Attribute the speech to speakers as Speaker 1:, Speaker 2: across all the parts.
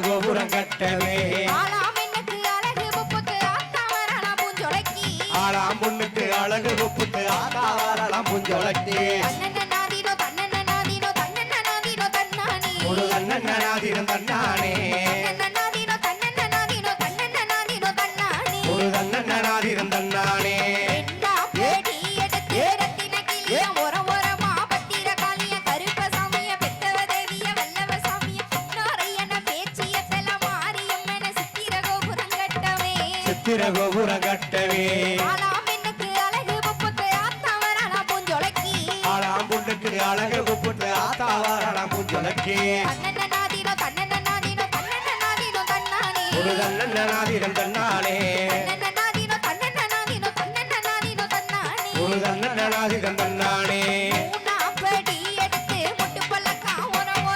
Speaker 1: கோபுரம் கட்டவே
Speaker 2: ஆளாம் பெண்ணுக்கு அழகு முப்புக்கு ஆத்தா வரலாம் பூஞ்சொலைக்கு
Speaker 1: ஆளாம் பொண்ணுக்கு அழகு ஒப்புட்டு ஆத்தா வரலாம் பூஞ்சொலைக்கு
Speaker 2: தன்னன்னாதீனோ தன்னன்னாதீனோ தன்னன்னாதீனோ தன்னானே
Speaker 1: ஒரு தன்னன்னாதீனம் தன்னானே
Speaker 2: தன்னன்னாதீனோ தன்னன்னாதீனோ தன்னன்னாதீனோ தன்னானே
Speaker 1: ஒரு தன்னன்னாதீனம் தன்னானே
Speaker 2: எண்டா பேடி எடுத்து ரத்தின கிளிய ஒரமா பத்திர காளிய கருப்ப சாமிய பெத்தவ தேவிய வல்லவ சாமிய நாரையன பேச்சியத்தல மாரியம்மன சித்திர கோபுரம் கட்டவே
Speaker 1: சித்திர கோபுரம் கட்டவே
Speaker 2: ஆளாம் பெண்ணுக்கு அழகு முப்புக்கு ஆத்தா வரலாம் பூஞ்சொலைக்கு
Speaker 1: ஆளாம் பொண்ணுக்கு அழகு ஒப்புட்டு ஆத்தா வரலாம் பூஞ்சொலைக்கு
Speaker 2: தன்னன்னாதீனோ தன்னன்னாதீனோ தன்னன்னாதீனோ தன்னானே
Speaker 1: ஒரு தன்னன்னாதீனம் தன்னானே
Speaker 2: தன்னன்னாதீனோ தன்னன்னாதீனோ தன்னன்னாதீனோ தன்னானே
Speaker 1: ஒரு தன்னன்னாதீனம் தன்னானே
Speaker 2: மூணாம்படி எடுத்து முட்டு பல்லக்கா ஒரமா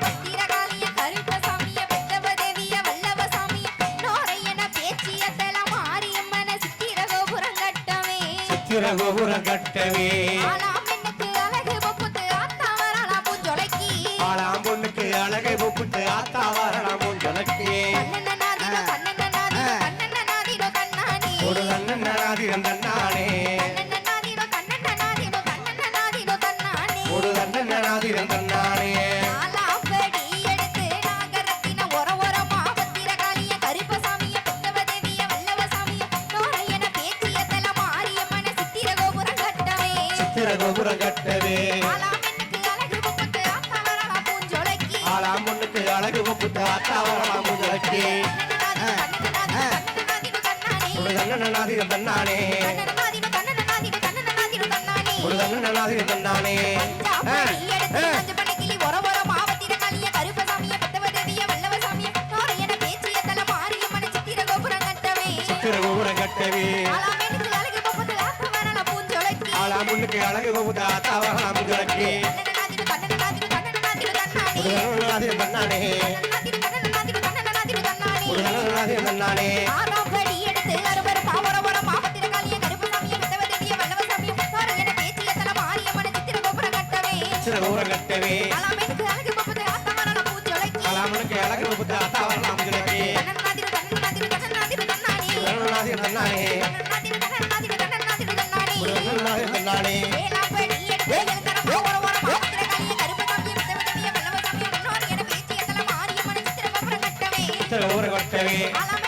Speaker 2: பத்திர காளிய கருப்ப சாமிய பெத்தவ தேவிய வல்லவ சாமிய நாரையன பேச்சியத்தல மாரியம்மன சித்திர கோபுரம் கட்டவே
Speaker 1: சித்திர கோபுரம் கட்டவே
Speaker 2: ஆளாம் பெண்ணுக்கு அழகு முப்புக்கு ஆத்தா வரலாம் பூஞ்சொலைக்கு
Speaker 1: ஆளாம் பொண்ணுக்கு அழகை ஒப்புட்டு ஆத்தா வரலாம் பூஞ்சொலைக்கு
Speaker 2: தன்னன்னாதீனோ தன்னன்னாதீனோ தன்னன்னாதீனோ தன்னானே
Speaker 1: ஒரு தன்னன்னாதீனம் தன்னானே
Speaker 2: தன்னன்னாதீனோ தன்னன்னாதீனோ தன்னன்னாதீனோ தன்னானே
Speaker 1: ஒரு தன்னன்னாதீனம் தன்னானே
Speaker 2: ஆலாம்படி எடுத்து நாகரத்தின ஒரமா பத்திர காளிய கருப்ப சாமிய பெத்தவ தேவிய வல்லவ சாமிய நாரையன பேச்சியத்தல மாரியம்மன சித்திர கோபுரம் கட்டவே
Speaker 1: சித்திர கோபுரம் கட்டவே
Speaker 2: ஆலாம் பெண்ணுக்கு அழகு முப்புக்கு ஆத்தா வரலாம் பூஞ்சொலைக்கு
Speaker 1: ஆளாம் பொண்ணுக்கு அழகு ஒப்புட்டு ஆத்தா வரலாம் பூஞ்சொலைக்கு
Speaker 2: தன்னன்னாதீனோ தன்னானே
Speaker 1: ஒரு தன்னன்னாதீனம் தன்னானே
Speaker 2: தன்னன்னாதீனோ தன்னானே
Speaker 1: ஒரு தன்னன்னாதீனம் தன்னானே
Speaker 2: பஞ்சாபடி எடுத்து அஞ்சு பண்ணக்கிளி ஒரமா பத்திர காளிய கருப்ப சாமிய பெத்தவ தேவிய வல்லவ சாமிய நாரையன பேச்சியத்தல மாரியம்மன சித்திர கோபுரம் கட்டவே
Speaker 1: சித்திர கோபுரம் கட்டவே
Speaker 2: ஆலாம் பெண்ணுக்கு அழகு முப்புக்கு ஆத்தா வரலாம் பூஞ்சொலைக்கு
Speaker 1: ஆளாம் பொண்ணுக்கு அழகு ஒப்புட்டு ஆத்தா வரலாம் பூஞ்சொலைக்கு ஒரு தன்னன்னாதீனம் தன்னானே ஒரு தன்னன்னாதீனம் தன்னானே
Speaker 2: ஆறாம்படி எடுத்து அறுவர் பாவரவரம் மாவத்திர காளிய கருப்பு சாமிய பெத்தவ தேவிய வல்லவ சாமிய நாரையன பேச்சியத்தல மாரியம்மன சித்திர கோபுரம் கட்டவே
Speaker 1: சித்திர கோபுரம் கட்டவே
Speaker 2: ஆலாம் பெண்ணுக்கு அழகு முப்புக்கு ஆத்தா வரலாம் பூஞ்சொலைக்கு
Speaker 1: ஆளாம் பொண்ணுக்கு அழகு ஒப்புட்டு ஆத்தா வரலாம் பூஞ்சொலைக்கு தன்னன்னாதீனம் தன்னானே ஒரு தன்னன்னாதீனம் தன்னானே சித்திர கோபுரம் கட்டவே ஆளாம்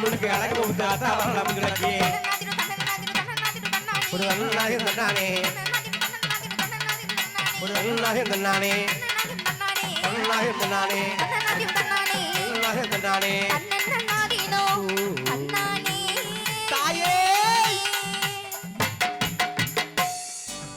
Speaker 1: பொண்ணுக்கு அழகு ஒப்புட்டு ஆத்தா வரலாம் பூஞ்சொலைக்கு ஒரு தன்னன்னாதீனம் தன்னானே ஒரு தன்னன்னாதீனம் தன்னானே தன்னன்னாதீனம் தன்னானே தன்னன்னாதீனம் தன்னானே தாயே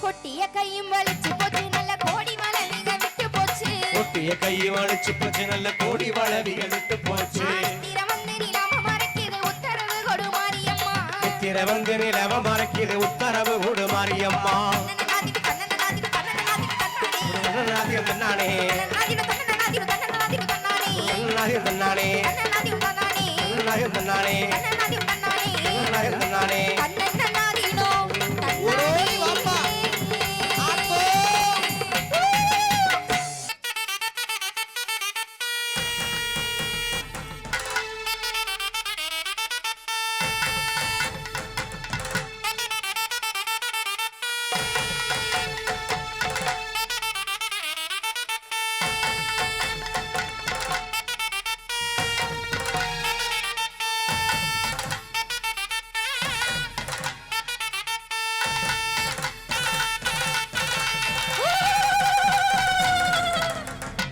Speaker 2: கொட்டிய கையும் வலிச்சு போச்சு நல்ல கோடி மலை நீங்க விட்டு போச்சு
Speaker 1: ஒட்டிய கையை வளைச்சு போச்சு நல்ல கோடி வளவிகள் விட்டு போச்சு
Speaker 2: ஆஸ்திர வந்து நிலாம மறைக்குது உத்தரவு கொடு மாரியம்மா
Speaker 1: சித்திர வந்து நிலவ மறக்கிது உத்தரவு கொடு மாரியம்மா தன்னன்னாதீனம் தன்னானே தன்னன்னாதீனம் தன்னானே தன்னன்னாதீனம் தன்னானே தன்னன்னாதீனம் தன்னானே ஓடோடி வாப்பா ஆத்தோ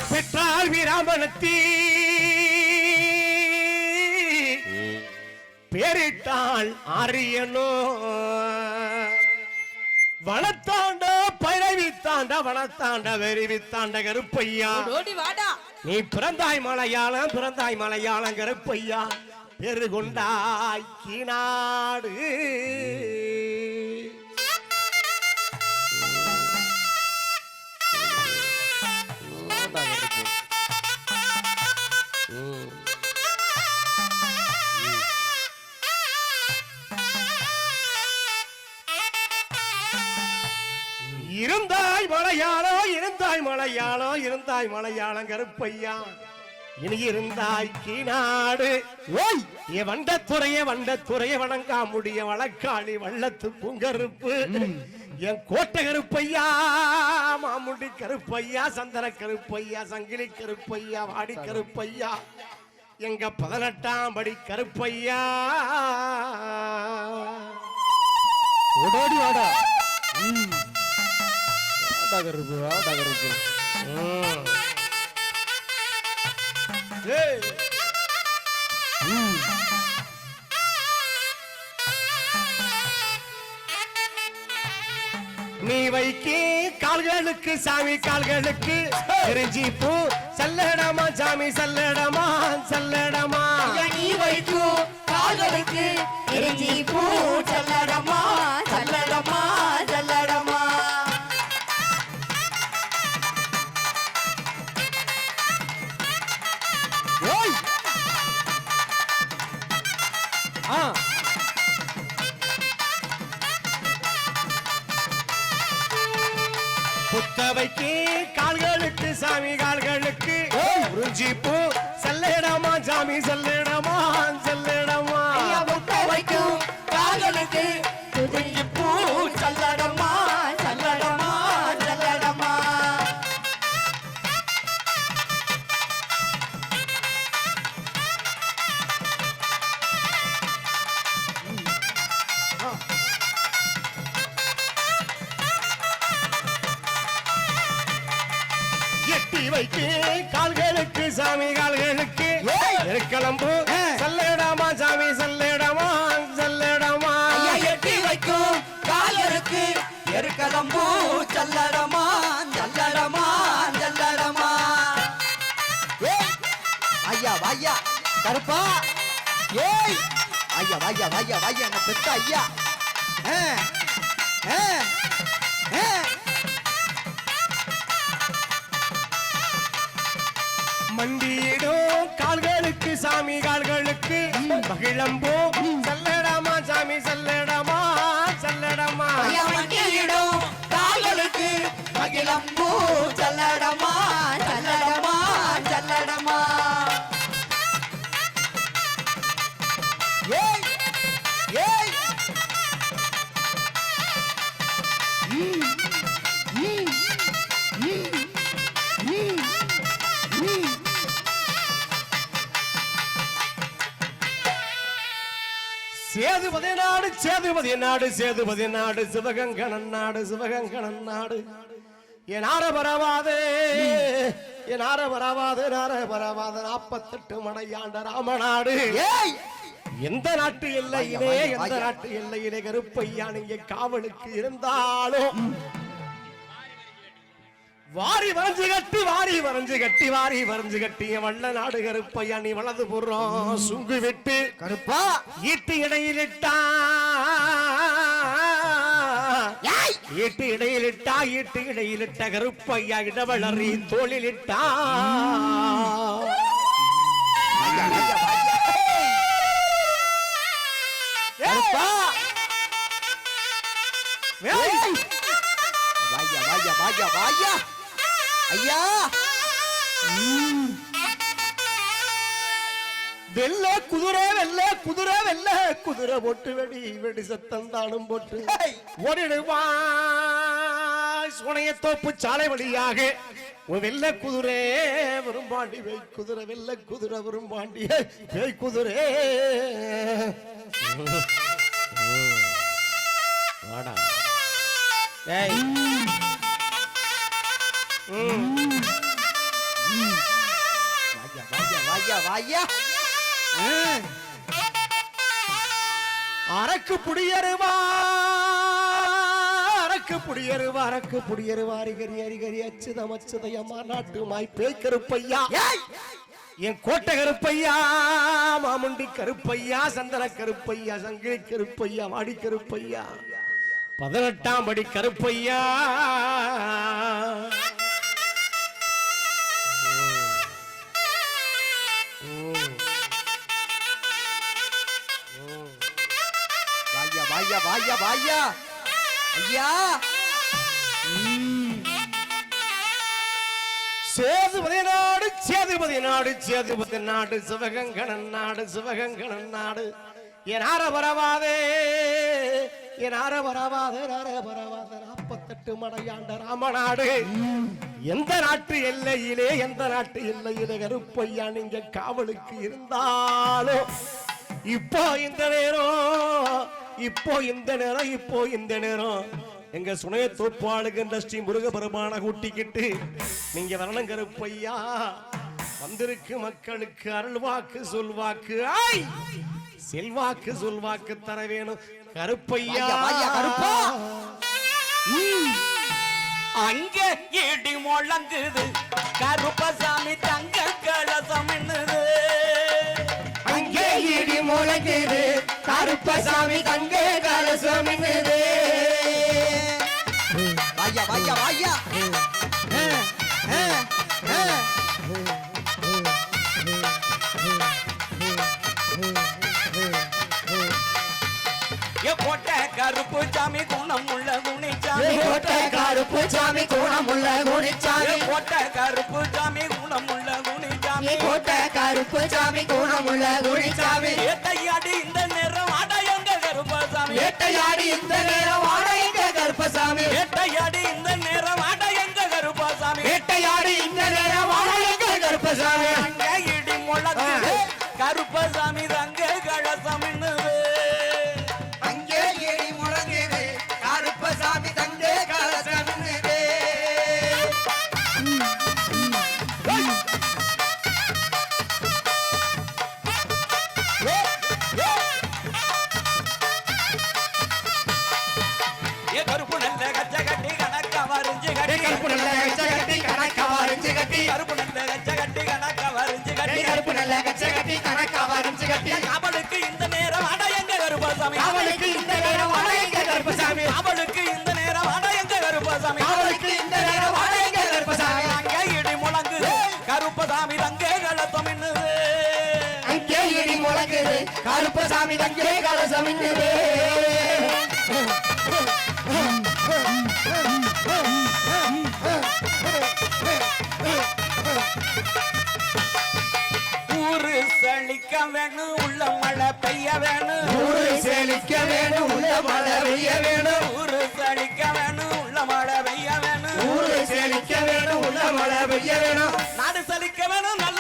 Speaker 1: பெற்றால் வீராமணத்தி பேரிட்டால் ஆரியனோ வளத்தாண்ட பைரவித்தாண்ட வளத்தாண்ட வெறிவித்தாண்ட கருப்பையா
Speaker 3: ஓடி வாடா
Speaker 1: நீ பிறந்தாய் மலையாளம் கருப்பையா பெரு கொண்டாய் கீநாடு இருந்தாய் மலையாளோ இருந்தாய் மலையாளம் கருப்பையா இனி இருந்தாய் கீநாடு ஓய் ஏ வண்டத்துறைய வணங்கா முடிய வழக்காளி வள்ளத்து பூங்கருப்பு என் கோட்டை கருப்பையா மாமுண்டி கருப்பையா சந்தன கருப்பையா சங்கிலி கருப்பையா வாடி கருப்பையா எங்க 18ஆம் படி கருப்பையா
Speaker 3: ஓடாடி வாடா கருப்பு வாடா கருப்பு
Speaker 1: ஏய் நீ வைக்கே கால்களுக்கு சாமி கால்களுக்கு எரிஞ்சி பூ சல்லடமா சாமி சல்லடமா சல்லடமா
Speaker 2: நீ வைக்கும் கால்களுக்கு எரிஞ்சி பூ சல்லடமா சல்லடமா சல்லடமா
Speaker 3: ஓய் ஆ
Speaker 1: புத்தவைக்கு கால்களுக்கு சாமி கால்களுக்கு உறிஞ்சி பூ சல்லடமா சாமி சல்லடமா சல்லடமா
Speaker 2: வைக்கும் கால்களுக்கு எரிஞ்சி பூ சல்லடமா சல்லடமா சல்லடமா
Speaker 1: எட்டி வைக்கு கால்களுக்கு சாமி கால்களுக்கு கிளம்பு சல்லடமா சாமி சல்லடமா சல்லடமா
Speaker 2: எட்டி வைக்கும் கால்களுக்கு எருக்கலம்பூ சல்லடமா சல்லடமா சல்லடமா
Speaker 3: ஐயா வாயா கருப்பா ஏய் ஐயா வாயா வாயா வாயா என்ன பெத்த ஐயா ஆ ஆ ஆ
Speaker 1: மண்டியிடும் கால்களுக்கு சாமி கால்களுக்கு மகிழம்போ சல்லடமா சாமி சல்லடமா சல்லடமா
Speaker 2: மண்டியிடும் கால்களுக்கு மகிழம்பூ சல்லடமா சல்லடமா சல்லடமா
Speaker 3: ஏய் ஏய்
Speaker 1: சேதுபதி நாடு சேதுபதி நாடு சேதுபதி நாடு சிவகங்கணன் நாடு சிவகங்கணன் நாடு என் ஆரபரவாதே என் ஆரபரவாது நாரபரவாத 48 மடையாண்ட ராமநாடு
Speaker 3: ஏய்
Speaker 1: எந்த நாட்டு எல்லையிலே எந்த நாட்டு எல்லையிலே கருப்பையா நீங்க காவலுக்கு இருந்தாலும் வாரி வரைஞ்சு கட்டி வாரி வரைஞ்சு கட்டி வாரி வரைஞ்சு கட்டி வள்ள நாடு கருப்பையா நீ வலது புறம் சுங்கு விட்டு
Speaker 3: கருப்பா
Speaker 1: ஈட்டு இடையிலிட்டா ஈட்டு இடையிலிட்டா ஈட்டு இடையிலிட்ட கருப்பையா இடவளறி தோளிலிட்டா
Speaker 3: கருப்பா
Speaker 1: ஏய்!
Speaker 3: வாயா வாயா வாயா வாயா ஐயா
Speaker 1: வெள்ள குதிரை வெள்ள குதிரை வெள்ள குதிரை போட்டு வெடி வெடி சத்தம் தானும் போட்டு ஓடிடுவா சுனையத்தோப்பு சாலை வழியாக உன் வெள்ள குதிரை விரும்பாண்டி வெய் குதிரை வெள்ள குதிரை விரும்பாண்டி வெய் குதிரை வாடா ஏய்
Speaker 3: வாயா வாயா வாயா
Speaker 1: அரக்கு புடியருவா அரக்கு புடியருவா அரக்கு புடியருவா அரிகரி அரிகரி அச்சுதம் அச்சுதயமா நாட்டு மாய் பேய் கருப்பையா என் கோட்டை கருப்பையா மாமுண்டி கருப்பையா சந்தன கருப்பையா சங்கிலி கருப்பையா வாடி கருப்பையா 18ஆம் படி கருப்பையா
Speaker 3: வாயா வாயா வாயா வாயா ஐயா
Speaker 1: சேதுபதி நாடு சேதுபதி நாடு சேதுபதி நாடு சிவகங்கணன் நாடு சிவகங்கணன் நாடு என் ஆரபரவாதே என் ஆரபரவாதே 48 மடையாண்ட ராமநாடு எந்த நாட்டு எல்லையிலே எந்த நாட்டு எல்லையிலே கருப்பையா நீங்க காவலுக்கு இருந்தாலும் இப்போ இந்த நேரம் எங்க சுனைய தோப்பாளுகின்ற ஸ்ரீ முருக பெருமான கூட்டிக்கிட்டு நீங்க வரணும் கருப்பையா வந்திருக்கு மக்களுக்கு அருள்வாக்கு சொல்வாக்கு செல்வாக்கு சொல்வாக்கு தர வேணும் கருப்பையா
Speaker 3: கருப்பா
Speaker 4: அங்கே இடி முழங்குது கருப்பசாமி தங்க கலசம் என்னது
Speaker 1: அங்கே இடி முழங்குது கருப்பசாமி தங்க கலசம் என்னது
Speaker 3: வாயா வாயா வாயா
Speaker 4: கோட்டை கருப்பு சாமி குணம் உள்ள குணிச்சாமி
Speaker 1: கோட்டை கருப்பு சாமி குணமுள்ள குணிச்சாமி
Speaker 4: கோட்டை கருப்பு சாமி குணம் உள்ள குணிச்சாமி
Speaker 1: கோட்டை கருப்பு சாமி குணமுள்ள குணிச்சாமி
Speaker 4: ஏட்டையாடி இந்த நேரம் ஆடையங்க கருப்பசாமி
Speaker 1: வேட்டையாடி இந்த நேரம் ஆடையங்க கருப்பசாமி
Speaker 4: ஏட்டையாடி இந்த நேரம் ஆடையங்க கருப்பசாமி
Speaker 1: வேட்டையாடி இந்த நேரம் ஆடையங்க கருப்பசாமி
Speaker 4: அங்க இடி முழங்குது கருப்பசாமி தங்க கலசம் என்னது
Speaker 3: அங்கே ஏறி முழங்குது கருப்பசாமி தங்கே கலசம் என்னது
Speaker 4: கருப்பு நல்ல கச்ச கட்டி கணக்க வரைஞ்சு கட்டி
Speaker 1: கருப்பு நல்ல கச்ச கட்டி கணக்க வரைஞ்சு கட்டி
Speaker 4: கருப்பு நல்ல கச்ச கட்டி கணக்க வரைஞ்சு கட்டி
Speaker 1: கருப்பு நல்ல கச்ச கட்டி கணக்க வரைஞ்சு கட்டி
Speaker 4: அவளுக்கு இந்த நேரம் அடையங்க கருப்பசாமி
Speaker 1: அவளுக்கு இந்த நேரம் ஆடையங்க கருப்பசாமி
Speaker 4: அவளுக்கு இந்த நேரம் அடையங்க கருப்பசாமி
Speaker 1: அவளுக்கு இந்த நேரம் ஆடையங்க கருப்பசாமி
Speaker 4: அங்கே இடி முழங்குது கருப்பசாமி தங்கே கலத்தம் என்னது
Speaker 1: அங்கே இடி முழங்குது கருப்பசாமி தங்கே கலசம் என்னது
Speaker 4: ஊரு செழிக்க வேணும் உள்ள மழை பெய்ய வேணும்
Speaker 1: ஊரு செழிக்க வேணும் உள்ள மழை பெய்ய வேணும்
Speaker 4: ஊரு செழிக்க வேணும் உள்ள மழை பெய்ய வேணும்
Speaker 1: ஊரு செழிக்க வேணும் உள்ள மழை பெய்ய வேணும்
Speaker 4: நாடு செழிக்க வேணும் நல்ல